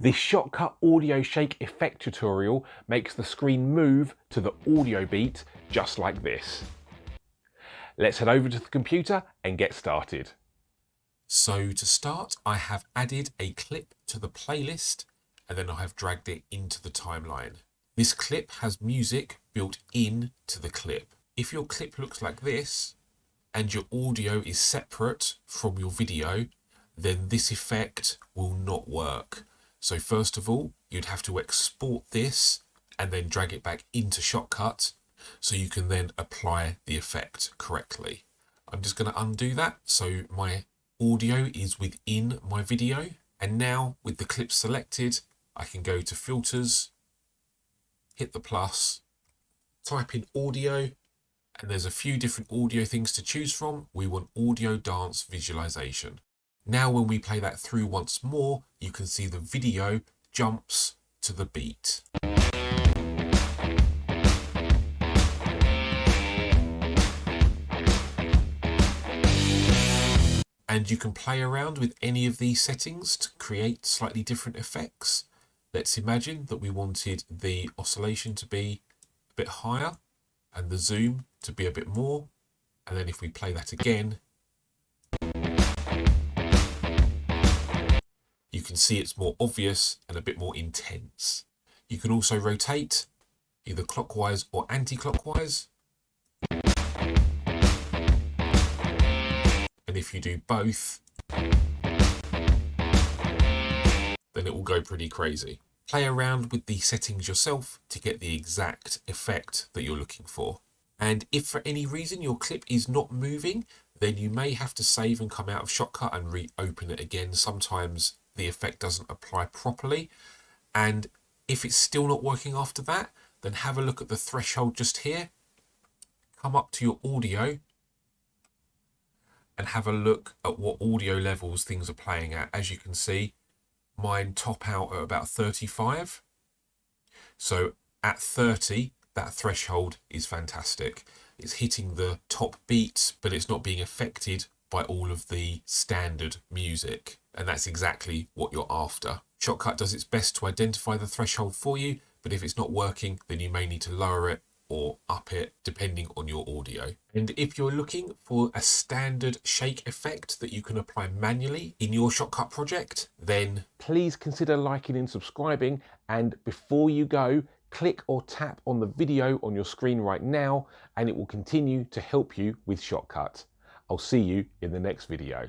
This Shotcut audio shake effect tutorial makes the screen move to the audio beat just like this. Let's head over to the computer and get started. So to start, I have added a clip to the playlist and then I have dragged it into the timeline. This clip has music built into the clip. If your clip looks like this and your audio is separate from your video, then this effect will not work. So first of all, you'd have to export this and then drag it back into Shotcut so you can then apply the effect correctly. I'm just going to undo that so my audio is within my video, and now with the clip selected I can go to filters, hit the plus, type in audio, and there's a few different audio things to choose from. We want audio dance visualization. Now when we play that through once more, you can see the video jumps to the beat. And you can play around with any of these settings to create slightly different effects. Let's imagine that we wanted the oscillation to be a bit higher and the zoom to be a bit more. And then if we play that again, you can see it's more obvious and a bit more intense. You can also rotate either clockwise or anti-clockwise. And if you do both, then it will go pretty crazy. Play around with the settings yourself to get the exact effect that you're looking for. And if for any reason your clip is not moving, then you may have to save and come out of Shotcut and reopen it again. Sometimes the effect doesn't apply properly. And if it's still not working after that, then have a look at the threshold just here. Come up to your audio and have a look at what audio levels things are playing at. As you can see, mine top out at about 35. So at 30, that threshold is fantastic. It's hitting the top beats, but it's not being affected by all of the standard music. And that's exactly what you're after. Shotcut does its best to identify the threshold for you, but if it's not working, then you may need to lower it or up it depending on your audio. And if you're looking for a standard shake effect that you can apply manually in your Shotcut project, then please consider liking and subscribing, and before you go, click or tap on the video on your screen right now and it will continue to help you with Shotcut. I'll see you in the next video.